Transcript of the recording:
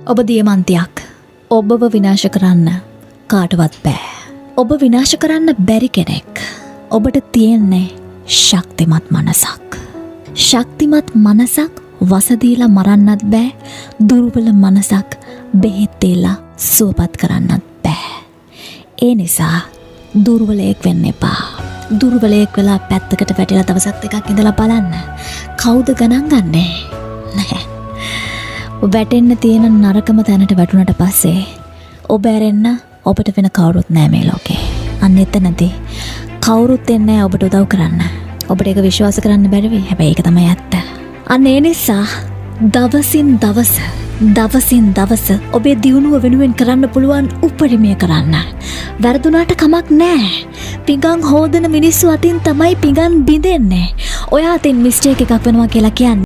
ඔබ දියමන්තියක්. ඔබව විනාශ කරන්න කාටවත් බෑ. ඔබ විනාශ කරන්න බැරි කෙනෙක්. ඔබට තියෙන්නේ ශක්තිමත් මනසක්. ශක්තිමත් මනසක් වසදීලා මරන්නත් බෑ. දුර්වල මනසක් බෙහෙත් දීලා සුවපත් කරන්නත් බෑ. ඒ නිසා දුර්වලයෙක් වෙන්න එපා. දුර්වලයෙක් වෙලා පැත්තකට වැටිලා දවසක් දෙකක් ඉඳලා බලන්න. කවුද ගණන් ගන්නේ? නැහැ. වැටෙන්න තියෙන නරකම තැනට වැටුණට පස්සේ ඔබ ඇරෙන්න ඔබට වෙන කවුරුත් නෑ මේ ලෝකේ. අන්න එතනදී කවුරුත් එන්නේ නෑ ඔබට උදව් කරන්න. ඔබට ඒක විශ්වාස කරන්න බැරි වෙයි. හැබැයි ඒක තමයි ඇත්ත. අන්න ඒ නිසා දවසින් දවස ඔබේ දියුණුව වෙනුවෙන් කරන්න පුළුවන් උපරිමය කරන්න. වැරදුනාට කමක් නෑ. පිඟන් හොදන මිනිස්සු අතින් තමයි පිඟන් බිඳෙන්නේ. ඔයා අතින් මිස්ටේක් එකක් වෙනවා කියලා කියන්නේ